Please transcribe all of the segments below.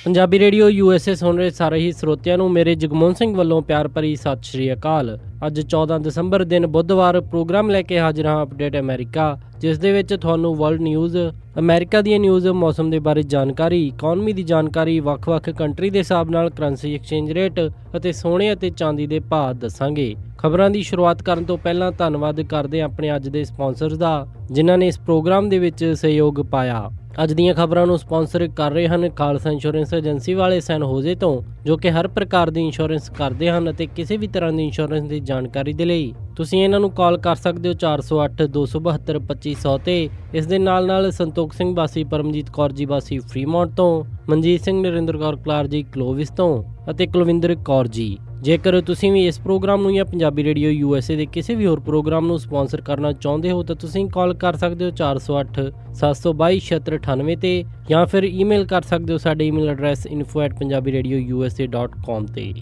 Punjabi radio USA ਸੁਣ ਰਹੇ ਸਾਰੇ ਹੀ ਸਰੋਤਿਆਂ ਨੂੰ ਮੇਰੇ ਜਗਮੋਹਨ ਸਿੰਘ ਵੱਲੋਂ ਪਿਆਰ ਭਰੀ ਸਤਿ ਸ਼੍ਰੀ ਅਕਾਲ। ਅੱਜ 14 ਦਸੰਬਰ ਦਿਨ ਬੁੱਧਵਾਰ ਪ੍ਰੋਗਰਾਮ ਲੈ ਕੇ ਹਾਜ਼ਰ ਹਾਂ ਅਪਡੇਟ ਅਮਰੀਕਾ, ਜਿਸ ਦੇ ਵਿੱਚ ਤੁਹਾਨੂੰ ਵਰਲਡ ਨਿਊਜ਼, ਅਮਰੀਕਾ ਦੀਆਂ ਨਿਊਜ਼, ਮੌਸਮ ਦੇ ਬਾਰੇ ਜਾਣਕਾਰੀ, ਇਕਨੋਮੀ ਦੀ ਜਾਣਕਾਰੀ, ਵੱਖ-ਵੱਖ ਕੰਟਰੀ ਦੇ ਹਿਸਾਬ ਨਾਲ ਕਰੰਸੀ ਐਕਸਚੇਂਜ ਰੇਟ ਅਤੇ ਸੋਨੇ ਅਤੇ ਚਾਂਦੀ ਦੇ ਭਾਅ ਦੱਸਾਂਗੇ। ਖਬਰਾਂ ਦੀ ਸ਼ੁਰੂਆਤ ਕਰਨ ਤੋਂ ਪਹਿਲਾਂ ਧੰਨਵਾਦ ਕਰਦੇ ਹਾਂ ਆਪਣੇ ਅੱਜ ਦੇ ਸਪਾਂਸਰਸ ਦਾ, ਜਿਨ੍ਹਾਂ ਨੇ ਇਸ ਪ੍ਰੋਗਰਾਮ ਦੇ ਵਿੱਚ ਸਹਿਯੋਗ ਪਾਇਆ। ਅੱਜ ਦੀਆਂ ਖਬਰਾਂ ਨੂੰ ਸਪਾਂਸਰ ਕਰ ਰਹੇ ਹਨ ਖਾਲਸਾ ਇੰਸ਼ੋਰੈਂਸ ਏਜੰਸੀ ਵਾਲੇ ਸੈਨ ਹੋਜ਼ੇ ਤੋਂ, ਜੋ ਕਿ ਹਰ ਪ੍ਰਕਾਰ ਦੀ ਇੰਸ਼ੋਰੈਂਸ ਕਰਦੇ ਹਨ ਅਤੇ ਕਿਸੇ ਵੀ ਤਰ੍ਹਾਂ ਦੀ ਇੰਸ਼ੋਰੈਂਸ ਦੀ ਜਾਣਕਾਰੀ ਦੇ ਲਈ ਤੁਸੀਂ ਇਹਨਾਂ ਨੂੰ ਕਾਲ ਕਰ ਸਕਦੇ ਹੋ 408 272 2500 ਤੇ। ਇਸ ਦੇ ਨਾਲ ਸੰਤੋਖ ਸਿੰਘ ਵਾਸੀ ਪਰਮਜੀਤ ਕੌਰ ਜੀ ਵਾਸੀ ਫਰੀਮੌਂਟ ਤੋਂ, ਮਨਜੀਤ ਸਿੰਘ ਨਰਿੰਦਰ ਕੌਰ ਕਲਾਰ ਜੀ ਕਲੋਵਿਸ ਤੋਂ ਅਤੇ ਕੁਲਵਿੰਦਰ ਕੌਰ ਜੀ। ਜੇਕਰ ਤੁਸੀਂ ਵੀ ਇਸ ਪ੍ਰੋਗਰਾਮ ਨੂੰ ਜਾਂ ਪੰਜਾਬੀ ਰੇਡੀਓ USA ਦੇ ਕਿਸੇ ਵੀ ਹੋਰ ਪ੍ਰੋਗਰਾਮ ਨੂੰ ਸਪਾਂਸਰ ਕਰਨਾ ਚਾਹੁੰਦੇ ਹੋ ਤਾਂ ਤੁਸੀਂ ਕਾਲ ਕਰ ਸਕਦੇ ਹੋ 408 722 7698 ਤੇ, ਜਾਂ ਫਿਰ ਈਮੇਲ ਕਰ ਸਕਦੇ ਹੋ ਸਾਡੇ ਈਮੇਲ ਐਡਰੈਸ info@punjabiradiousa.com ਤੇ।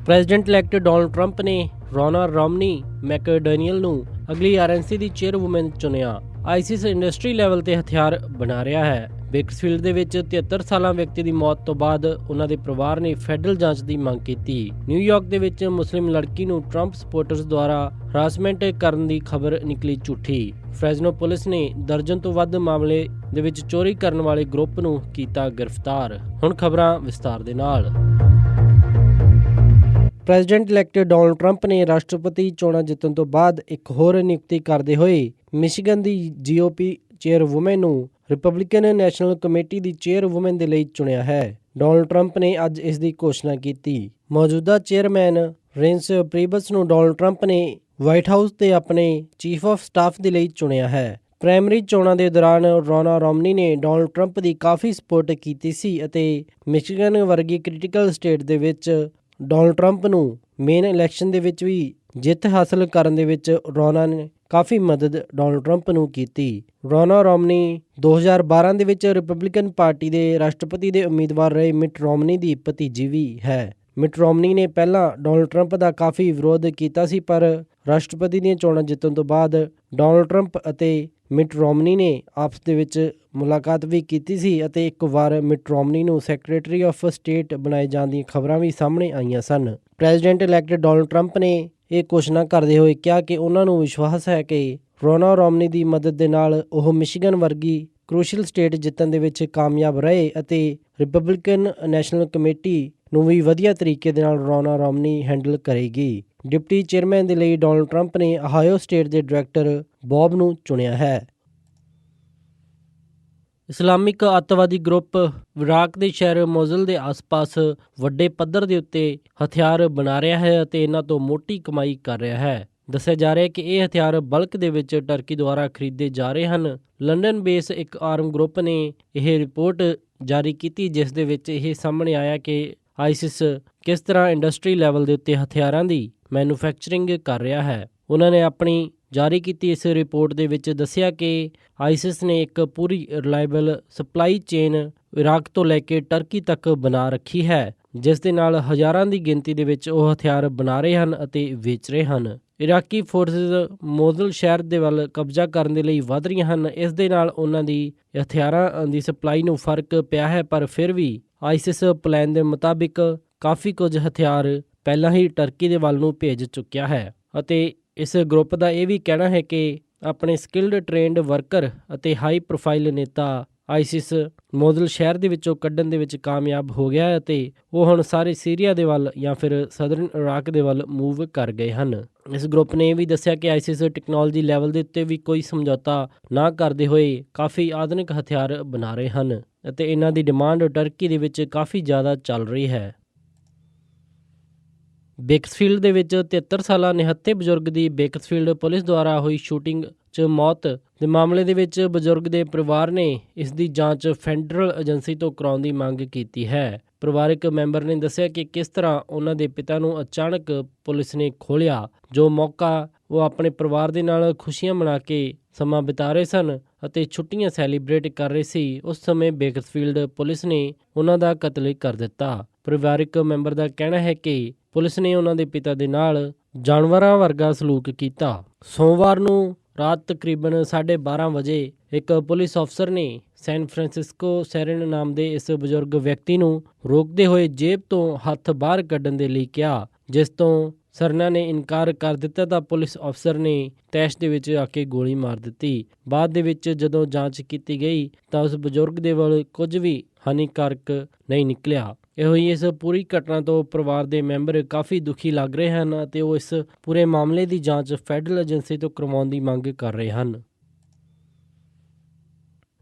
ਪ੍ਰੈਜ਼ੀਡੈਂਟ ਇਲੈਕਟ ਡੋਨਲਡ ਟਰੰਪ ਨੇ ਰੋਨਾ ਰੋਮਨੀ ਮੈਕਡੈਨੀਅਲ ਨੂੰ ਅਗਲੀ RNC ਦੀ ਚੇਅਰਵੁਮੈਨ ਚੁਣਿਆ। ISIS ਇੰਡਸਟਰੀ ਲੈਵਲ ਤੇ ਹਥਿਆਰ ਬਣਾ ਰਿਹਾ ਹੈ। ਬੇਕਰਸਫੀਲਡ ਦੇ ਵਿੱਚ 73 ਸਾਲਾਂ ਵਿਅਕਤੀ ਦੀ ਮੌਤ ਤੋਂ ਬਾਅਦ ਉਹਨਾਂ ਦੇ ਪਰਿਵਾਰ ਨੇ ਫੈਡਰਲ ਜਾਂਚ ਦੀ ਮੰਗ ਕੀਤੀ। ਨਿਊਯਾਰਕ ਦੇ ਵਿੱਚ ਮੁਸਲਿਮ ਲੜਕੀ ਨੂੰ ਟਰੰਪ ਸਪੋਰਟਰਸ ਦੁਆਰਾ ਹਰਾਸਮੈਂਟ ਕਰਨ ਦੀ ਖਬਰ ਨਿਕਲੀ ਝੂਠੀ। ਫ੍ਰੈਜ਼ਨੋ ਪੁਲਿਸ ਨੇ ਦਰਜਨ ਤੋਂ ਵੱਧ ਮਾਮਲੇ ਦੇ ਵਿੱਚ ਚੋਰੀ ਕਰਨ ਵਾਲੇ ਗਰੁੱਪ ਨੂੰ ਕੀਤਾ ਗ੍ਰਿਫਤਾਰ। ਹੁਣ ਖਬਰਾਂ ਵਿਸਤਾਰ ਦੇ ਨਾਲ। ਪ੍ਰੈਜ਼ੀਡੈਂਟ ਇਲੈਕਟ ਡੋਨਲਡ ਟਰੰਪ ਨੇ ਰਾਸ਼ਟਰਪਤੀ ਚੋਣਾਂ ਜਿੱਤਣ ਤੋਂ ਬਾਅਦ ਇੱਕ ਹੋਰ ਨਿਯੁਕਤੀ ਕਰਦੇ ਹੋਏ ਮਿਸ਼ੀਗਨ ਦੀ GOP ਚੇਅਰਵੁਮੈਨ ਨੂੰ ਰਿਪਬਲਿਕਨ ਨੈਸ਼ਨਲ ਕਮੇਟੀ ਦੀ ਚੇਅਰਵੁਮੈਨ ਦੇ ਲਈ ਚੁਣਿਆ ਹੈ। ਡੋਨਲਡ ਟਰੰਪ ਨੇ ਅੱਜ ਇਸ ਦੀ ਘੋਸ਼ਣਾ ਕੀਤੀ। ਮੌਜੂਦਾ ਚੇਅਰਮੈਨ ਰੇਂਸ ਪ੍ਰੀਬਸ ਨੂੰ ਡੋਨਲਡ ਟਰੰਪ ਨੇ ਵਾਈਟ ਹਾਊਸ ਤੇ ਆਪਣੇ ਚੀਫ ਆਫ ਸਟਾਫ ਦੇ ਲਈ ਚੁਣਿਆ ਹੈ। ਪ੍ਰਾਇਮਰੀ ਚੋਣਾਂ ਦੇ ਦੌਰਾਨ ਰੋਨਾ ਰੋਮਨੀ ਨੇ ਡੋਨਲਡ ਟਰੰਪ ਦੀ ਕਾਫੀ ਸਪੋਰਟ ਕੀਤੀ ਸੀ ਅਤੇ ਮਿਸ਼ੀਗਨ ਵਰਗੀ ਕ੍ਰਿਟੀਕਲ ਸਟੇਟ ਦੇ ਵਿੱਚ ਡੋਨਲਡ ਟਰੰਪ ਨੂੰ ਮੇਨ ਇਲੈਕਸ਼ਨ ਦੇ ਵਿੱਚ ਵੀ ਜਿੱਤ ਹਾਸਲ ਕਰਨ ਦੇ ਵਿੱਚ ਰੋਨਾ ਨੇ ਕਾਫੀ ਮਦਦ ਡੋਨਲਡ ਟਰੰਪ ਨੂੰ ਕੀਤੀ। ਰੋਨਾ ਰੋਮਨੀ 2012 ਦੇ ਵਿੱਚ ਰਿਪਬਲਿਕਨ ਪਾਰਟੀ ਦੇ ਰਾਸ਼ਟਰਪਤੀ ਦੇ ਉਮੀਦਵਾਰ ਰਹੇ ਮਿਟ ਰੋਮਨੀ ਦੀ ਭਤੀਜੀ ਵੀ ਹੈ। ਮਿਟ ਰੋਮਨੀ ਨੇ ਪਹਿਲਾਂ ਡੋਨਲਡ ਟਰੰਪ ਦਾ ਕਾਫੀ ਵਿਰੋਧ ਕੀਤਾ ਸੀ, ਪਰ ਰਾਸ਼ਟਰਪਤੀ ਦੀਆਂ ਚੋਣਾਂ ਜਿੱਤਣ ਤੋਂ ਬਾਅਦ ਡੋਨਲਡ ਟਰੰਪ ਅਤੇ ਮਿਟ ਰੋਮਨੀ ਨੇ ਆਪਸ ਦੇ ਵਿੱਚ ਮੁਲਾਕਾਤ ਵੀ ਕੀਤੀ ਸੀ ਅਤੇ ਇੱਕ ਵਾਰ ਮਿਟ ਰੋਮਨੀ ਨੂੰ ਸੈਕਟਰੀ ਆਫ ਸਟੇਟ ਬਣਾਏ ਜਾਣ ਦੀਆਂ ਖਬਰਾਂ ਵੀ ਸਾਹਮਣੇ ਆਈਆਂ ਸਨ। ਪ੍ਰੈਜ਼ੀਡੈਂਟ ਇਲੈਕਟ ਡੋਨਲਡ ਟਰੰਪ ਨੇ ਇਹ ਘੋਸ਼ਣਾ ਕਰਦੇ ਹੋਏ ਕਿਹਾ ਕਿ ਉਹਨਾਂ ਨੂੰ ਵਿਸ਼ਵਾਸ ਹੈ ਕਿ ਰੋਨਾ ਰੋਮਨੀ ਦੀ ਮਦਦ ਦੇ ਨਾਲ ਉਹ ਮਿਸ਼ੀਗਨ ਵਰਗੀ ਕਰੂਸ਼ਲ ਸਟੇਟ ਜਿੱਤਣ ਦੇ ਵਿੱਚ ਕਾਮਯਾਬ ਰਹੇ ਅਤੇ ਰਿਪਬਲਿਕਨ ਨੈਸ਼ਨਲ ਕਮੇਟੀ ਨੂੰ ਵੀ ਵਧੀਆ ਤਰੀਕੇ ਦੇ ਨਾਲ ਰੋਨਾ ਰੋਮਨੀ ਹੈਂਡਲ ਕਰੇਗੀ। ਡਿਪਟੀ ਚੇਅਰਮੈਨ ਦੇ ਲਈ ਡੋਨਲਡ ਟਰੰਪ ਨੇ ਓਹਾਇਓ ਸਟੇਟ ਦੇ ਡਾਇਰੈਕਟਰ ਬੌਬ ਨੂੰ ਚੁਣਿਆ ਹੈ। ਇਸਲਾਮਿਕ ਅੱਤਵਾਦੀ ਗਰੁੱਪ ਇਰਾਕ ਦੇ ਸ਼ਹਿਰ ਮੋਜ਼ਲ ਦੇ ਆਸ-ਪਾਸ ਵੱਡੇ ਪੱਧਰ ਦੇ ਉੱਤੇ ਹਥਿਆਰ ਬਣਾ ਰਿਹਾ ਹੈ ਅਤੇ ਇਹਨਾਂ ਤੋਂ ਮੋਟੀ ਕਮਾਈ ਕਰ ਰਿਹਾ ਹੈ। ਦੱਸਿਆ ਜਾ ਰਿਹਾ ਹੈ ਕਿ ਇਹ ਹਥਿਆਰ ਬਲਕ ਦੇ ਵਿੱਚ ਟਰਕੀ ਦੁਆਰਾ ਖਰੀਦੇ ਜਾ ਰਹੇ ਹਨ। ਲੰਡਨ ਬੇਸ ਇੱਕ ਆਰਮ ਗਰੁੱਪ ਨੇ ਇਹ ਰਿਪੋਰਟ ਜਾਰੀ ਕੀਤੀ, ਜਿਸ ਦੇ ਵਿੱਚ ਇਹ ਸਾਹਮਣੇ ਆਇਆ ਕਿ ISIS ਕਿਸ ਤਰ੍ਹਾਂ ਇੰਡਸਟਰੀ ਲੈਵਲ ਦੇ ਉੱਤੇ ਹਥਿਆਰਾਂ ਦੀ ਮੈਨੂਫੈਕਚਰਿੰਗ ਕਰ ਰਿਹਾ ਹੈ। ਉਹਨਾਂ ਨੇ ਆਪਣੀ ਜਾਰੀ ਕੀਤੀ ਇਸ ਰਿਪੋਰਟ ਦੇ ਵਿੱਚ ਦੱਸਿਆ ਕਿ ISIS ਨੇ ਇੱਕ ਪੂਰੀ ਰਿਲਾਇਬਲ ਸਪਲਾਈ ਚੇਨ ਇਰਾਕ ਤੋਂ ਲੈ ਕੇ ਟਰਕੀ ਤੱਕ ਬਣਾ ਰੱਖੀ ਹੈ, ਜਿਸ ਦੇ ਨਾਲ ਹਜ਼ਾਰਾਂ ਦੀ ਗਿਣਤੀ ਦੇ ਵਿੱਚ ਉਹ ਹਥਿਆਰ ਬਣਾ ਰਹੇ ਹਨ ਅਤੇ ਵੇਚ ਰਹੇ ਹਨ। ਇਰਾਕੀ ਫੋਰਸਿਸ ਮੋਜ਼ਲ ਸ਼ਹਿਰ ਦੇ ਵੱਲ ਕਬਜ਼ਾ ਕਰਨ ਦੇ ਲਈ ਵਧ ਰਹੀਆਂ ਹਨ। ਇਸ ਦੇ ਨਾਲ ਉਹਨਾਂ ਦੀ ਹਥਿਆਰਾਂ ਦੀ ਸਪਲਾਈ ਨੂੰ ਫਰਕ ਪਿਆ ਹੈ, ਪਰ ਫਿਰ ਵੀ ISIS ਪਲਾਨ ਦੇ ਮੁਤਾਬਿਕ ਕਾਫੀ ਕੁਝ ਹਥਿਆਰ ਪਹਿਲਾਂ ਹੀ ਟਰਕੀ ਦੇ ਵੱਲ ਨੂੰ ਭੇਜ ਚੁੱਕਿਆ ਹੈ ਅਤੇ ਇਸ ਗਰੁੱਪ ਦਾ ਇਹ ਵੀ ਕਹਿਣਾ ਹੈ ਕਿ ਆਪਣੇ ਸਕਿਲਡ ਟ੍ਰੇਨਡ ਵਰਕਰ ਅਤੇ ਹਾਈ ਪ੍ਰੋਫਾਈਲ ਨੇਤਾ ISIS ਮੋਜ਼ਲ ਸ਼ਹਿਰ ਦੇ ਵਿੱਚੋਂ ਕੱਢਣ ਦੇ ਵਿੱਚ ਕਾਮਯਾਬ ਹੋ ਗਿਆ ਹੈ ਅਤੇ ਉਹ ਹੁਣ ਸਾਰੇ ਸੀਰੀਆ ਦੇ ਵੱਲ ਜਾਂ ਫਿਰ ਸਦਰਨ ਇਰਾਕ ਦੇ ਵੱਲ ਮੂਵ ਕਰ ਗਏ ਹਨ। ਇਸ ਗਰੁੱਪ ਨੇ ਇਹ ਵੀ ਦੱਸਿਆ ਕਿ ISIS ਟੈਕਨੋਲੋਜੀ ਲੈਵਲ ਦੇ ਉੱਤੇ ਵੀ ਕੋਈ ਸਮਝੌਤਾ ਨਾ ਕਰਦੇ ਹੋਏ ਕਾਫੀ ਆਧੁਨਿਕ ਹਥਿਆਰ ਬਣਾ ਰਹੇ ਹਨ ਅਤੇ ਇਹਨਾਂ ਦੀ ਡਿਮਾਂਡ ਟਰਕੀ ਦੇ ਵਿੱਚ ਕਾਫੀ ਜ਼ਿਆਦਾ ਚੱਲ ਰਹੀ ਹੈ। ਬੇਕਰਸਫੀਲਡ ਦੇ ਵਿੱਚ 73 ਸਾਲਾ ਨਿਹੱਥੇ ਬਜ਼ੁਰਗ ਦੀ ਬੇਕਰਸਫੀਲਡ ਪੁਲਿਸ ਦੁਆਰਾ ਹੋਈ ਸ਼ੂਟਿੰਗ 'ਚ ਮੌਤ ਦੇ ਮਾਮਲੇ ਦੇ ਵਿੱਚ ਬਜ਼ੁਰਗ ਦੇ ਪਰਿਵਾਰ ਨੇ ਇਸ ਦੀ ਜਾਂਚ ਫੈਡਰਲ ਏਜੰਸੀ ਤੋਂ ਕਰਾਉਣ ਦੀ ਮੰਗ ਕੀਤੀ ਹੈ। ਪਰਿਵਾਰਕ ਮੈਂਬਰ ਨੇ ਦੱਸਿਆ ਕਿ ਕਿਸ ਤਰ੍ਹਾਂ ਉਹਨਾਂ ਦੇ ਪਿਤਾ ਨੂੰ ਅਚਾਨਕ ਪੁਲਿਸ ਨੇ ਖੋਲ੍ਹਿਆ, ਜੋ ਮੌਕਾ ਉਹ ਆਪਣੇ ਪਰਿਵਾਰ ਦੇ ਨਾਲ ਖੁਸ਼ੀਆਂ ਮਨਾ ਕੇ ਸਮਾਂ ਬਿਤਾ ਰਹੇ ਸਨ ਅਤੇ ਛੁੱਟੀਆਂ ਸੈਲੀਬ੍ਰੇਟ ਕਰ ਰਹੇ ਸੀ। ਉਸ ਸਮੇਂ ਬੇਕਰਫੀਲਡ ਪੁਲਿਸ ਨੇ ਉਹਨਾਂ ਦਾ ਕਤਲ ਕਰ ਦਿੱਤਾ। ਪਰਿਵਾਰਕ ਮੈਂਬਰ ਦਾ ਕਹਿਣਾ ਹੈ ਕਿ ਪੁਲਿਸ ਨੇ ਉਹਨਾਂ ਦੇ ਪਿਤਾ ਦੇ ਨਾਲ ਜਾਨਵਰਾਂ ਵਰਗਾ ਸਲੂਕ ਕੀਤਾ। ਸੋਮਵਾਰ ਨੂੰ ਰਾਤ ਤਕਰੀਬਨ 12:30 ਵਜੇ ਇੱਕ ਪੁਲਿਸ ਅਫਸਰ ਨੇ ਸੈਨ ਫਰਾਂਸਿਸਕੋ ਸੈਰਨ ਨਾਮ ਦੇ ਇਸ ਬਜ਼ੁਰਗ ਵਿਅਕਤੀ ਨੂੰ ਰੋਕਦੇ ਹੋਏ ਜੇਬ ਤੋਂ ਹੱਥ ਬਾਹਰ ਕੱਢਣ ਦੇ ਲਈ ਕਿਹਾ, ਜਿਸ ਤੋਂ ਸਰਨਾ ਨੇ ਇਨਕਾਰ ਕਰ ਦਿੱਤਾ ਤਾਂ ਪੁਲਿਸ ਅਫਸਰ ਨੇ ਤੈਸ਼ ਦੇ ਵਿੱਚ ਆ ਕੇ ਗੋਲੀ ਮਾਰ ਦਿੱਤੀ। ਬਾਅਦ ਦੇ ਵਿੱਚ ਜਦੋਂ ਜਾਂਚ ਕੀਤੀ ਗਈ ਤਾਂ ਉਸ ਬਜ਼ੁਰਗ ਦੇ ਵੱਲ ਕੁਝ ਵੀ ਹਾਨੀਕਾਰਕ ਨਹੀਂ ਨਿਕਲਿਆ। ਇਹੋ ਹੀ ਇਸ ਪੂਰੀ ਘਟਨਾ ਤੋਂ ਪਰਿਵਾਰ ਦੇ ਮੈਂਬਰ ਕਾਫੀ ਦੁਖੀ ਲੱਗ ਰਹੇ ਹਨ ਅਤੇ ਉਹ ਇਸ ਪੂਰੇ ਮਾਮਲੇ ਦੀ ਜਾਂਚ ਫੈਡਰਲ ਏਜੰਸੀ ਤੋਂ ਕਰਵਾਉਣ ਦੀ ਮੰਗ ਕਰ ਰਹੇ ਹਨ।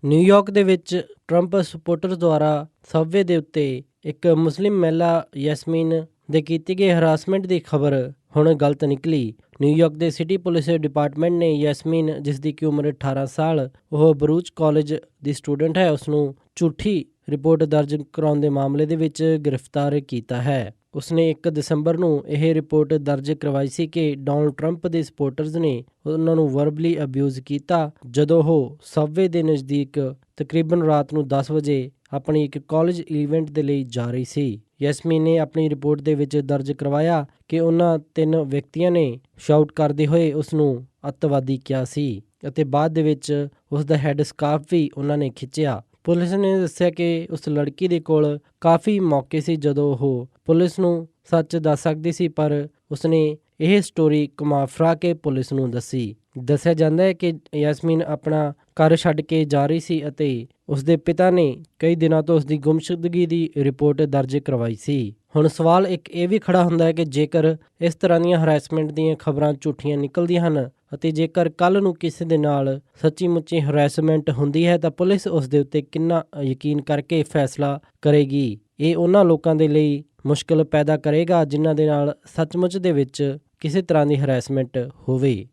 ਨਿਊਯਾਰਕ ਦੇ ਵਿੱਚ ਟਰੰਪ ਸਪੋਰਟਰਸ ਦੁਆਰਾ ਸਬਵੇ ਦੇ ਉੱਤੇ ਇੱਕ ਮੁਸਲਿਮ ਮਹਿਲਾ ਯੈਸਮੀਨ ਦੇ ਕੀਤੀ ਗਈ ਹਰਾਸਮੈਂਟ ਦੀ ਖਬਰ ਹੁਣ ਗਲਤ ਨਿਕਲੀ। ਨਿਊਯਾਰਕ ਦੇ ਸਿਟੀ ਪੁਲਿਸ ਡਿਪਾਰਟਮੈਂਟ ਨੇ ਯੈਸਮੀਨ, ਜਿਸ ਦੀ ਕਿ ਉਮਰ 18 ਸਾਲ, ਉਹ ਬਰੂਚ ਕਾਲਜ ਦੀ ਸਟੂਡੈਂਟ ਹੈ, ਉਸਨੂੰ ਝੂਠੀ ਰਿਪੋਰਟ ਦਰਜ ਕਰਾਉਣ ਦੇ ਮਾਮਲੇ ਦੇ ਵਿੱਚ ਗ੍ਰਿਫਤਾਰ ਕੀਤਾ ਹੈ। ਉਸਨੇ 1 ਦਸੰਬਰ ਨੂੰ ਇਹ ਰਿਪੋਰਟ ਦਰਜ ਕਰਵਾਈ ਸੀ ਕਿ ਡੋਨਲਡ ਟਰੰਪ ਦੇ ਸਪੋਰਟਰਸ ਨੇ ਉਹਨਾਂ ਨੂੰ ਵਰਬਲੀ ਅਬਿਊਜ਼ ਕੀਤਾ ਜਦੋਂ ਉਹ ਸਬਵੇ ਦੇ ਨਜ਼ਦੀਕ ਤਕਰੀਬਨ ਰਾਤ ਨੂੰ 10 ਵਜੇ ਆਪਣੀ ਇੱਕ ਕਾਲਜ ਇਵੈਂਟ ਦੇ ਲਈ ਜਾ ਰਹੀ ਸੀ। ਯੈਸਮੀਨ ਨੇ ਆਪਣੀ ਰਿਪੋਰਟ ਦੇ ਵਿੱਚ ਦਰਜ ਕਰਵਾਇਆ ਕਿ ਉਹਨਾਂ 3 ਵਿਅਕਤੀਆਂ ਨੇ ਸ਼ਾਊਟ ਕਰਦੇ ਹੋਏ ਉਸ ਨੂੰ ਅੱਤਵਾਦੀ ਕਿਹਾ ਸੀ ਅਤੇ ਬਾਅਦ ਦੇ ਵਿੱਚ ਉਸ ਦਾ ਹੈੱਡ ਸਕਾਰਫ ਵੀ ਉਹਨਾਂ ਨੇ ਖਿੱਚਿਆ। ਪੁਲਿਸ ਨੇ ਦੱਸਿਆ ਕਿ ਉਸ ਲੜਕੀ ਦੇ ਕੋਲ ਕਾਫੀ ਮੌਕੇ ਸੀ ਜਦੋਂ ਉਹ ਪੁਲਿਸ ਨੂੰ ਸੱਚ ਦੱਸ ਸਕਦੀ ਸੀ, ਪਰ ਉਸਨੇ ਇਹ ਸਟੋਰੀ ਘੁਮਾ ਫਿਰਾ ਕੇ ਪੁਲਿਸ ਨੂੰ ਦੱਸੀ। ਦੱਸਿਆ ਜਾਂਦਾ ਹੈ ਕਿ ਯਾਸਮੀਨ ਆਪਣਾ ਘਰ ਛੱਡ ਕੇ ਜਾ ਰਹੀ ਸੀ ਅਤੇ ਉਸਦੇ ਪਿਤਾ ਨੇ ਕਈ ਦਿਨਾਂ ਤੋਂ ਉਸਦੀ ਗੁੰਮਸ਼ੁਦਗੀ ਦੀ ਰਿਪੋਰਟ ਦਰਜ ਕਰਵਾਈ ਸੀ। ਹੁਣ ਸਵਾਲ ਇੱਕ ਇਹ ਵੀ ਖੜਾ ਹੁੰਦਾ ਹੈ ਕਿ ਜੇਕਰ ਇਸ ਤਰ੍ਹਾਂ ਦੀਆਂ ਹਰੈਸਮੈਂਟ ਦੀਆਂ ਖਬਰਾਂ ਝੂਠੀਆਂ ਨਿਕਲਦੀਆਂ ਹਨ ਅਤੇ ਜੇਕਰ ਕੱਲ੍ਹ ਨੂੰ ਕਿਸੇ ਦੇ ਨਾਲ ਸੱਚੀ ਮੁੱਚੀ ਹਰੈਸਮੈਂਟ ਹੁੰਦੀ ਹੈ ਤਾਂ ਪੁਲਿਸ ਉਸ ਦੇ ਉੱਤੇ ਕਿੰਨਾ ਯਕੀਨ ਕਰਕੇ ਫੈਸਲਾ ਕਰੇਗੀ। ਇਹ ਉਹਨਾਂ ਲੋਕਾਂ ਦੇ ਲਈ ਮੁਸ਼ਕਲ ਪੈਦਾ ਕਰੇਗਾ ਜਿਨ੍ਹਾਂ ਦੇ ਨਾਲ ਸੱਚਮੁੱਚ ਦੇ ਵਿੱਚ ਕਿਸੇ ਤਰ੍ਹਾਂ ਦੀ ਹਰੈਸਮੈਂਟ ਹੋਵੇ।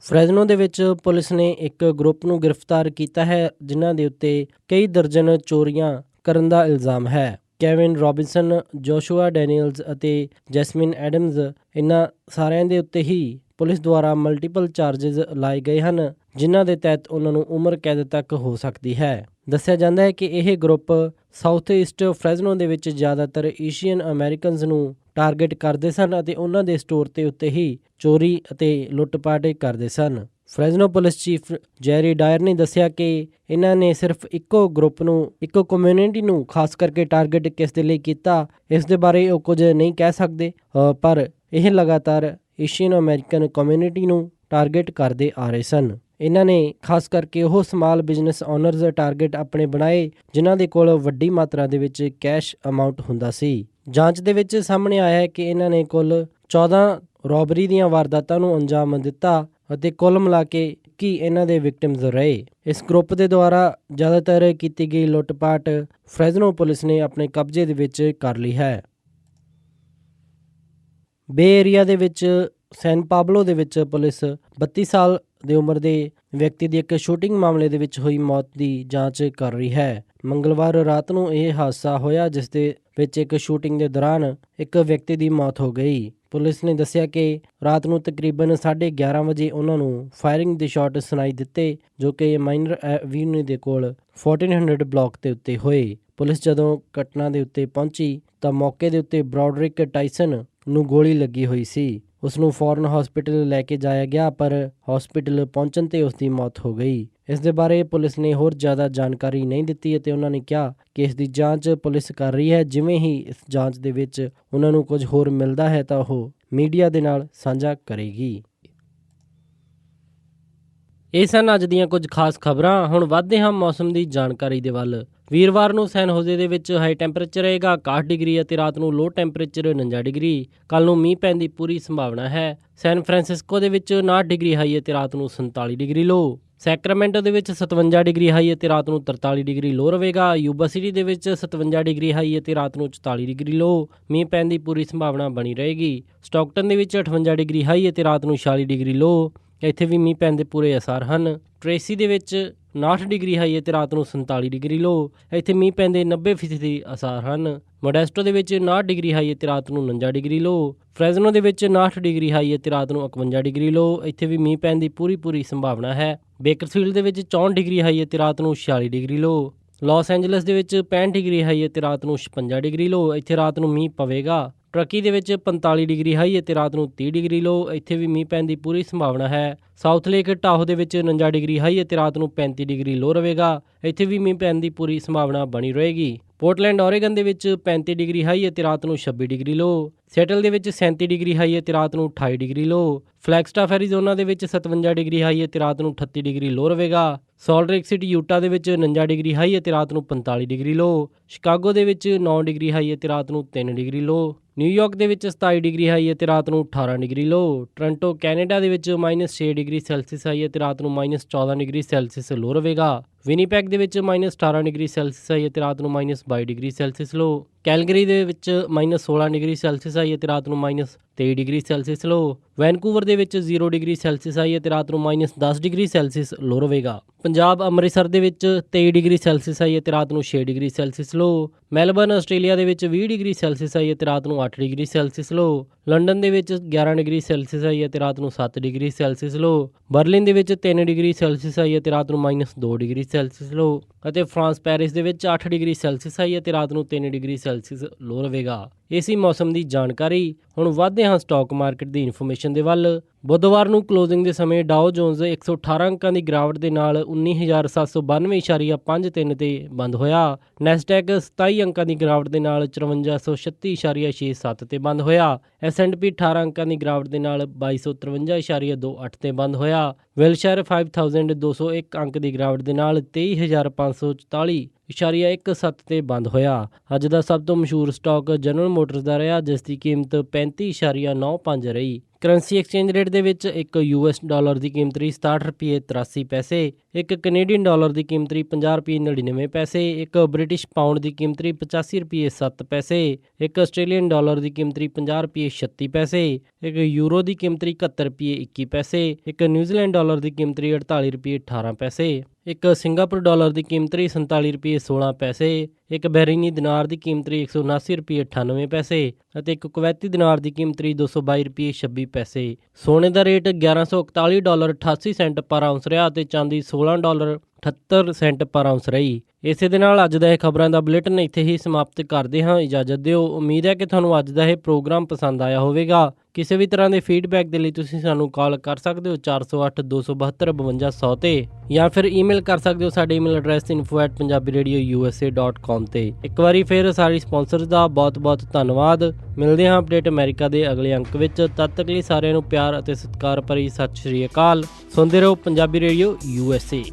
ਫਰੈਜ਼ਨੋ ਦੇ ਵਿੱਚ ਪੁਲਿਸ ਨੇ ਇੱਕ ਗਰੁੱਪ ਨੂੰ ਗ੍ਰਿਫਤਾਰ ਕੀਤਾ ਹੈ ਜਿਨ੍ਹਾਂ ਦੇ ਉੱਤੇ ਕਈ ਦਰਜਨ ਚੋਰੀਆਂ ਕਰਨ ਦਾ ਇਲਜ਼ਾਮ ਹੈ। ਕੇਵਿਨ ਰੋਬਿਨਸਨ, ਜੋਸ਼ੂਆ ਡੈਨੀਅਲਜ਼ ਅਤੇ ਜੈਸਮਿਨ ਐਡਮਜ਼, ਇਹਨਾਂ ਸਾਰਿਆਂ ਦੇ ਉੱਤੇ ਹੀ ਪੁਲਿਸ ਦੁਆਰਾ ਮਲਟੀਪਲ ਚਾਰजेस ਲਾਏ ਗਏ ਹਨ ਜਿਨ੍ਹਾਂ ਦੇ ਤਹਿਤ ਉਹਨਾਂ ਨੂੰ ਉਮਰ ਕੈਦ ਤੱਕ ਹੋ ਸਕਦੀ ਹੈ। ਦੱਸਿਆ ਜਾਂਦਾ ਹੈ ਕਿ ਇਹ ਗਰੁੱਪ ਸਾਊਥ ਈਸਟ ਫਰੈਜ਼ਨੋ ਦੇ ਵਿੱਚ ਜ਼ਿਆਦਾਤਰ ਏਸ਼ੀਅਨ ਅਮਰੀਕਨਜ਼ ਨੂੰ ਟਾਰਗੇਟ ਕਰਦੇ ਸਨ ਅਤੇ ਉਹਨਾਂ ਦੇ ਸਟੋਰ ਤੇ ਉੱਤੇ ਹੀ ਚੋਰੀ ਅਤੇ ਲੁੱਟ-ਪਾਟ ਕਰਦੇ ਸਨ। ਫਰੈਜ਼ਨੋ ਪੁਲਿਸ ਚੀਫ ਜੈਰੀ ਡਾਇਰ ਨੇ ਦੱਸਿਆ ਕਿ ਇਹਨਾਂ ਨੇ ਸਿਰਫ ਇੱਕੋ ਗਰੁੱਪ ਨੂੰ, ਇੱਕੋ ਕਮਿਊਨਿਟੀ ਨੂੰ ਖਾਸ ਕਰਕੇ ਟਾਰਗੇਟ ਕਿਸ ਦੇ ਲਈ ਕੀਤਾ ਇਸ ਦੇ ਬਾਰੇ ਉਹ ਕੁਝ ਨਹੀਂ ਕਹਿ ਸਕਦੇ, ਪਰ ਇਹ ਲਗਾਤਾਰ ਏਸ਼ੀਅਨ ਅਮਰੀਕਨ ਕਮਿਊਨਿਟੀ ਨੂੰ ਟਾਰਗੇਟ ਕਰਦੇ ਆ ਰਹੇ ਸਨ। ਇਹਨਾਂ ਨੇ ਖਾਸ ਕਰਕੇ ਉਹ ਸਮਾਲ ਬਿਜ਼ਨਸ ਓਨਰਜ਼ ਟਾਰਗੇਟ ਆਪਣੇ ਬਣਾਏ ਜਿਨ੍ਹਾਂ ਦੇ ਕੋਲ ਵੱਡੀ ਮਾਤਰਾ ਦੇ ਵਿੱਚ ਕੈਸ਼ ਅਮਾਊਂਟ ਹੁੰਦਾ ਸੀ। ਜਾਂਚ ਦੇ ਵਿੱਚ ਸਾਹਮਣੇ ਆਇਆ ਹੈ ਕਿ ਇਹਨਾਂ ਨੇ ਕੁੱਲ 14 ਰੋਬਰੀ ਦੀਆਂ ਵਾਰਦਾਤਾਂ ਨੂੰ ਅੰਜਾਮ ਦਿੱਤਾ ਅਤੇ ਕੁੱਲ ਮਿਲਾ ਕੇ 21 ਇਹਨਾਂ ਦੇ ਵਿਕਟਿਮਸ ਰਹੇ। ਇਸ ਗਰੁੱਪ ਦੇ ਦੁਆਰਾ ਜ਼ਿਆਦਾਤਰ ਕੀਤੀ ਗਈ ਲੁੱਟ-ਪਾਟ ਫਰੈਜ਼ਨੋ ਪੁਲਿਸ ਨੇ ਆਪਣੇ ਕਬਜ਼ੇ ਦੇ ਵਿੱਚ ਕਰ ਲਈ ਹੈ। ਬੇ ਏਰੀਆ ਦੇ ਵਿੱਚ ਸੈਨ ਪਾਬਲੋ ਦੇ ਵਿੱਚ ਪੁਲਿਸ 32 ਸਾਲ ਦੀ ਉਮਰ ਦੇ ਵਿਅਕਤੀ ਦੀ ਇੱਕ ਸ਼ੂਟਿੰਗ ਮਾਮਲੇ ਦੇ ਵਿੱਚ ਹੋਈ ਮੌਤ ਦੀ ਜਾਂਚ ਕਰ ਰਹੀ ਹੈ। ਮੰਗਲਵਾਰ ਰਾਤ ਨੂੰ ਇਹ ਹਾਦਸਾ ਹੋਇਆ ਜਿਸ ਦੇ ਵਿੱਚ ਇੱਕ ਸ਼ੂਟਿੰਗ ਦੇ ਦੌਰਾਨ ਇੱਕ ਵਿਅਕਤੀ ਦੀ ਮੌਤ ਹੋ ਗਈ। ਪੁਲਿਸ ਨੇ ਦੱਸਿਆ ਕਿ ਰਾਤ ਨੂੰ ਤਕਰੀਬਨ 11:30 ਵਜੇ ਉਹਨਾਂ ਨੂੰ ਫਾਇਰਿੰਗ ਦੇ ਸ਼ਾਟ ਸੁਣਾਈ ਦਿੱਤੇ ਜੋ ਕਿ ਮਾਈਨਰ ਐਵੀਨਿਊ ਦੇ ਕੋਲ 1400 ਬਲਾਕ ਦੇ ਉੱਤੇ ਹੋਏ। ਪੁਲਿਸ ਜਦੋਂ ਘਟਨਾ ਦੇ ਉੱਤੇ ਪਹੁੰਚੀ ਤਾਂ ਮੌਕੇ ਦੇ ਉੱਤੇ ਬ੍ਰੋਡਰਿਕ ਟਾਇਸਨ ਨੂੰ ਗੋਲੀ ਲੱਗੀ ਹੋਈ ਸੀ। ਉਸ ਨੂੰ ਫੌਰਨ ਹਸਪੀਟਲ ਲੈ ਕੇ ਜਾਇਆ ਗਿਆ ਪਰ ਹਸਪੀਟਲ ਪਹੁੰਚਣ ਤੇ ਉਸ ਦੀ ਮੌਤ ਹੋ ਗਈ। ਇਸ ਦੇ ਬਾਰੇ ਪੁਲਿਸ ਨੇ ਹੋਰ ਜ਼ਿਆਦਾ ਜਾਣਕਾਰੀ ਨਹੀਂ ਦਿੱਤੀ ਅਤੇ ਉਹਨਾਂ ਨੇ ਕਿਹਾ ਕਿ ਇਸ ਦੀ ਜਾਂਚ ਪੁਲਿਸ ਕਰ ਰਹੀ ਹੈ। ਜਿਵੇਂ ਹੀ ਇਸ ਜਾਂਚ ਦੇ ਵਿੱਚ ਉਹਨਾਂ ਨੂੰ ਕੁਝ ਹੋਰ ਮਿਲਦਾ ਹੈ ਤਾਂ ਉਹ ਮੀਡੀਆ ਦੇ ਨਾਲ ਸਾਂਝਾ ਕਰੇਗੀ। ਇਹ ਸਨ ਅੱਜ ਦੀਆਂ ਕੁਝ ਖਾਸ ਖਬਰਾਂ। ਹੁਣ ਵੱਧਦੇ ਹਾਂ ਮੌਸਮ ਦੀ ਜਾਣਕਾਰੀ ਦੇ ਵੱਲ। ਵੀਰਵਾਰ ਨੂੰ ਸੈਨ ਹੋਜ਼ੇ ਦੇ ਵਿੱਚ ਹਾਈ ਟੈਂਪਰੇਚਰ ਰਹੇਗਾ 61 ਡਿਗਰੀ ਅਤੇ ਰਾਤ ਨੂੰ ਲੋ ਟੈਂਪਰੇਚਰ 49 ਡਿਗਰੀ। ਕੱਲ੍ਹ ਨੂੰ ਮੀਂਹ ਪੈਣ ਦੀ ਪੂਰੀ ਸੰਭਾਵਨਾ ਹੈ। ਸੈਨ ਫਰਾਂਸਿਸਕੋ ਦੇ ਵਿੱਚ 59 ਡਿਗਰੀ ਹਾਈ ਅਤੇ ਰਾਤ ਨੂੰ 47 ਡਿਗਰੀ ਲੋ। ਸੈਕਰਾਮੈਂਟੋ ਦੇ ਵਿੱਚ 57 ਡਿਗਰੀ ਹਾਈ ਅਤੇ ਰਾਤ ਨੂੰ 43 ਡਿਗਰੀ ਲੋ ਰਹੇਗਾ। ਯੂਬਾ ਸਿਟੀ ਦੇ ਵਿੱਚ 57 ਡਿਗਰੀ ਹਾਈ ਅਤੇ ਰਾਤ ਨੂੰ 44 ਡਿਗਰੀ ਲੋ। ਮੀਂਹ ਪੈਣ ਦੀ ਪੂਰੀ ਸੰਭਾਵਨਾ ਬਣੀ ਰਹੇਗੀ। ਸਟਾਕਟਨ ਦੇ ਵਿੱਚ 58 ਡਿਗਰੀ ਹਾਈ ਅਤੇ ਰਾਤ ਨੂੰ 46 ਡਿਗਰੀ ਲੋ। ਇੱਥੇ ਵੀ ਮੀਂਹ ਪੈਣ ਦੇ ਪੂਰੇ ਅਸਾਰ ਹਨ। ਟ੍ਰੇਸੀ ਦੇ ਵਿੱਚ 59 ਡਿਗਰੀ ਹਾਈ ਹੈ ਤੇ ਰਾਤ ਨੂੰ 47 ਡਿਗਰੀ ਲੋ। ਇੱਥੇ ਮੀਂਹ ਪੈਣ ਦੇ 90% ਅਸਾਰ ਹਨ। ਮੋਡੈਸਟੋ ਦੇ ਵਿੱਚ 59 ਡਿਗਰੀ ਹਾਈ ਹੈ ਤੇ ਰਾਤ ਨੂੰ 49 ਡਿਗਰੀ ਲੋ। ਫਰੈਜ਼ਨੋ ਦੇ ਵਿੱਚ 59 ਡਿਗਰੀ ਹਾਈ ਹੈ ਤੇ ਰਾਤ ਨੂੰ 51 ਡਿਗਰੀ ਲੋ। ਇੱਥੇ ਵੀ ਮੀਂਹ ਪੈਣ ਦੀ ਪੂਰੀ ਸੰਭਾਵਨਾ ਹੈ। ਬੇਕਰਫੀਲਡ ਦੇ ਵਿੱਚ 64 ਡਿਗਰੀ ਹਾਈ ਹੈ ਤੇ ਰਾਤ ਨੂੰ 46 ਡਿਗਰੀ ਲੋ। ਲਾਸ ਐਂਜਲਸ ਦੇ ਵਿੱਚ 65 ਡਿਗਰੀ ਹਾਈ ਹੈ ਤੇ ਰਾਤ ਨੂੰ 56 ਡਿਗਰੀ ਲੋ। ਇੱਥੇ ਰਾਤ ਨੂੰ ਮੀਂਹ ਪਵੇਗਾ। ਟਰਕੀ ਦੇ ਵਿੱਚ 45 ਡਿਗਰੀ ਹਾਈ ਹੈ ਤੇ ਰਾਤ ਨੂੰ 30 ਡਿਗਰੀ ਲੋ। ਇੱਥੇ ਵੀ ਮੀਂਹ ਪੈਣ ਦੀ ਪੂਰੀ ਸੰਭਾਵਨਾ ਹੈ। ਸਾਊਥ ਲੇਕ ਟਾਹੋ ਦੇ ਵਿੱਚ 49 ਡਿਗਰੀ ਹਾਈ ਹੈ ਤੇ ਰਾਤ ਨੂੰ 35 ਡਿਗਰੀ ਲੋ ਰਹੇਗਾ। ਇੱਥੇ ਵੀ ਮੀਂਹ ਪੈਣ ਦੀ ਪੂਰੀ ਸੰਭਾਵਨਾ ਬਣੀ ਰਹੇਗੀ। ਪੋਰਟਲੈਂਡ ਓਰੇਗਨ ਦੇ ਵਿੱਚ 35 ਡਿਗਰੀ ਹਾਈ ਹੈ ਤੇ ਰਾਤ ਨੂੰ 26 ਡਿਗਰੀ ਲੋ। ਸੈਟਲ ਦੇ ਵਿੱਚ 37 ਡਿਗਰੀ ਹਾਈ ਹੈ ਤੇ ਰਾਤ ਨੂੰ 28 ਡਿਗਰੀ ਲੋ। ਫਲੈਗਸਟਾਫ ਐਰੀਜ਼ੋਨਾ ਦੇ ਵਿੱਚ 57 ਡਿਗਰੀ ਹਾਈ ਹੈ ਤੇ ਰਾਤ ਨੂੰ 38 ਡਿਗਰੀ ਲੋ ਰਹੇਗਾ। ਸਾਲਟ ਲੇਕ ਸਿਟੀ ਯੂਟਾ ਦੇ ਵਿੱਚ 49 ਡਿਗਰੀ ਹਾਈ ਹੈ ਤੇ ਰਾਤ ਨੂੰ 45 ਡਿਗਰੀ ਲੋ। ਸ਼ਿਕਾਗੋ ਦੇ ਵਿੱਚ 9 ਡਿਗਰੀ ਹਾਈ ਹੈ ਤੇ ਰਾਤ ਨੂੰ 3 ਡਿਗਰੀ ਲੋ। ਨਿਊਯਾਰਕ ਦੇ ਵਿੱਚ 27 ਡਿਗਰੀ ਹਾਈ ਹੈ ਤੇ ਰਾਤ ਨੂੰ 18 ਡਿਗਰੀ ਲੋ। ਟੋਰਾਂਟੋ ਕੈਨੇਡਾ ਦੇ ਵਿੱਚ -6 ਡਿਗਰੀ ਸੈਲਸੀਅਸ ਹਾਈ ਹੈ ਤੇ ਰਾਤ ਨੂੰ -14 ਡਿਗਰੀ ਸੈਲਸੀਅਸ ਲੋ ਰਹੇਗਾ। ਵਿਨੀਪੈਗ ਦੇ ਵਿੱਚ -18 ਡਿਗਰੀ ਸੈਲਸੀਅਸ ਹਾਈ ਹੈ ਤੇ ਰਾਤ ਨੂੰ -22 ਡਿਗਰੀ ਸੈਲਸੀਅਸ ਲੋ। ਕੈਲਗਰੀ ਦੇ ਵਿੱਚ -16 ਡਿਗਰੀ ਸੈਲਸੀਅਸ ਹਾਈ ਹੈ ਤੇ ਰਾਤ ਨੂੰ -23 ਡਿਗਰੀ ਸੈਲਸੀਅਸ ਲੋ। ਵੈਨਕੂਵਰ ਦੇ ਵਿੱਚ 0 ਡਿਗਰੀ ਸੈਲਸੀਅਸ ਹਾਈ ਹੈ ਤੇ ਰਾਤ ਨੂੰ -10 ਡਿਗਰੀ ਸੈਲਸੀਅਸ ਲੋ ਰਹੇਗਾ। ਪੰਜਾਬ ਅੰਮ੍ਰਿਤਸਰ ਦੇ ਵਿੱਚ 23 ਡਿਗਰੀ ਸੈਲਸੀਅਸ ਹਾਈ ਹੈ ਤੇ ਰਾਤ ਨੂੰ 6 ਡਿਗਰੀ ਸੈਲਸੀਅਸ ਲੋ। ਮੈਲਬਰਨ ਆਸਟ੍ਰੇਲੀਆ ਦੇ ਵਿੱਚ 20 ਡਿਗਰੀ ਸੈਲਸੀਅਸ ਹਾਈ ਹੈ ਤੇ ਰਾਤ ਨੂੰ 8 ਡਿਗਰੀ ਸੈਲਸੀਅਸ ਲੋ। ਲੰਡਨ ਦੇ ਵਿੱਚ 11 ਡਿਗਰੀ ਸੈਲਸੀਅਸ ਹਾਈ ਹੈ ਤੇ ਰਾਤ ਨੂੰ 7 ਡਿਗਰੀ ਸੈਲਸੀਅਸ ਲੋ। ਬਰਲਿਨ ਦੇ ਵਿੱਚ 3 ਡਿਗਰੀ ਸੈਲਸੀਅਸ ਹਾਈ ਹੈ ਤੇ ਰਾਤ ਨੂੰ -2 ਡਿਗਰੀ ਸੈਲਸੀਅਸ ਲੋ। ਅਤੇ ਫਰਾਂਸ ਪੈਰਿਸ ਦੇ ਵਿੱਚ 8 ਡਿਗਰੀ ਸੈਲਸੀਅਸ ਹਾਈ ਹੈ ਤੇ ਰਾਤ ਨੂੰ 3 ਡਿਗਰੀ ਸੈਲਸੀਅਸ ਲੋ ਰਹੇਗਾ। ਇਸੀ ਮੌਸਮ ਦੀ ਜਾਣਕਾਰੀ। ਹੁਣ ਵਧਦੇ ਹਾਂ ਸਟਾਕ ਮਾਰਕੀਟ ਦੀ ਇਨਫੋਰਮੇਸ਼ਨ ਦੇ ਵੱਲ। ਬੁੱਧਵਾਰ ਨੂੰ ਕਲੋਜ਼ਿੰਗ ਦੇ ਸਮੇਂ ਡਾਓ ਜੋਨਸ 118 ਅੰਕਾਂ ਦੀ ਗਿਰਾਵਟ ਦੇ ਨਾਲ 19,792.53 ਤੇ ਬੰਦ ਹੋਇਆ। ਨੈਸਡੈਕ 27 ਅੰਕਾਂ ਦੀ ਗਿਰਾਵਟ ਦੇ ਨਾਲ 5436.67 ਤੇ ਬੰਦ ਹੋਇਆ। S&P 18 ਅੰਕਾਂ ਦੀ ਗਿਰਾਵਟ ਦੇ ਨਾਲ 2253.28 ਤੇ ਬੰਦ ਹੋਇਆ। ਵਿਲਸ਼ਾਇਰ 5201 ਅੰਕ ਦੀ ਗਿਰਾਵਟ ਦੇ ਨਾਲ 23,544.17 ਤੇ ਬੰਦ ਹੋਇਆ। ਅੱਜ ਦਾ ਸਭ ਤੋਂ ਮਸ਼ਹੂਰ ਸਟਾਕ ਜਨਰਲ ਮੋਟਰਸ ਦਾ ਰਿਹਾ, ਜਿਸ ਦੀ ਕੀਮਤ 35.95 ਰਹੀ। ਕਰੰਸੀ ਐਕਸਚੇਂਜ ਰੇਟ ਦੇ ਵਿੱਚ ਇੱਕ US ਡਾਲਰ ਦੀ ਕੀਮਤ ਰਹੀ 67 ਰੁਪਏ 83 ਪੈਸੇ, ਇੱਕ ਕੈਨੇਡੀਅਨ ਡਾਲਰ ਦੀ ਕੀਮਤ ਰਹੀ 50 ਰੁਪਏ 99 ਪੈਸੇ, ਇੱਕ ਬ੍ਰਿਟਿਸ਼ ਪਾਉਂਡ ਦੀ ਕੀਮਤ ਰਹੀ 85 ਰੁਪਏ 7 ਪੈਸੇ, ਇੱਕ ਆਸਟ੍ਰੇਲੀਅਨ ਡਾਲਰ ਦੀ ਕੀਮਤ ਰਹੀ 50 ਰੁਪਏ 36 ਪੈਸੇ, ਇੱਕ ਯੂਰੋ ਦੀ ਕੀਮਤ ਰਹੀ 71 ਰੁਪਏ 21 ਪੈਸੇ, ਇੱਕ ਨਿਊਜ਼ੀਲੈਂਡ ਡਾਲਰ ਦੀ ਕੀਮਤ ਰਹੀ 48 ਰੁਪਏ 18 ਪੈਸੇ, ਇੱਕ ਸਿੰਗਾਪੁਰ ਡਾਲਰ ਦੀ ਕੀਮਤ ਰਹੀ 47 ਰੁਪਏ 16 ਪੈਸੇ, ਇੱਕ ਬਹਿਰੀਨੀ ਦਿਨਾਰ ਦੀ ਕੀਮਤ ਰਹੀ 179 ਰੁਪਏ 98 ਪੈਸੇ ਅਤੇ ਇੱਕ ਕੁਵੈਤੀ ਦਿਨਾਰ ਦੀ ਕੀਮਤ ਰਹੀ 222 ਰੁਪਏ 26 ਪੈਸੇ। ਸੋਨੇ ਦਾ ਰੇਟ $1141.88 ਪਰ ਆਉਂਸ ਰਿਹਾ ਅਤੇ ਚਾਂਦੀ $16.78 ਪਰ ਆਉਂਸ ਰਹੀ। ਇਸੇ ਦੇ ਨਾਲ ਅੱਜ ਦਾ ਇਹ ਖਬਰਾਂ ਦਾ ਬੁਲੇਟਿਨ ਇੱਥੇ ਹੀ ਸਮਾਪਤ ਕਰਦੇ ਹਾਂ। ਇਜਾਜ਼ਤ ਦਿਓ। ਉਮੀਦ ਹੈ ਕਿ ਤੁਹਾਨੂੰ ਅੱਜ ਦਾ ਇਹ ਪ੍ਰੋਗਰਾਮ ਪਸੰਦ ਆਇਆ ਹੋਵੇਗਾ। ਕਿਸੇ ਵੀ ਤਰ੍ਹਾਂ ਦੇ ਫੀਡਬੈਕ ਦੇ ਲਈ ਤੁਸੀਂ ਸਾਨੂੰ ਕਾਲ ਕਰ ਸਕਦੇ ਹੋ 408-272-5200 ਤੇ, ਜਾਂ ਫਿਰ ਈਮੇਲ ਕਰ ਸਕਦੇ ਹੋ ਸਾਡੇ ਈਮੇਲ ਐਡਰੈਸ info@punjabiradiousa.com ਤੇ। ਇੱਕ ਵਾਰੀ ਫਿਰ ਸਾਰੇ ਸਪਾਂਸਰਸ ਦਾ ਬਹੁਤ ਧੰਨਵਾਦ। ਮਿਲਦੇ ਹਾਂ ਅਪਡੇਟ ਅਮਰੀਕਾ ਦੇ ਅਗਲੇ ਅੰਕ ਵਿੱਚ। ਤਦ ਤੱਕ ਲਈ ਸਾਰਿਆਂ ਨੂੰ ਪਿਆਰ ਅਤੇ ਸਤਿਕਾਰ ਭਰੀ ਸਤਿ ਸ਼੍ਰੀ ਅਕਾਲ। ਸੁਣਦੇ ਰਹੋ ਪੰਜਾਬੀ ਰੇਡੀਓ USA।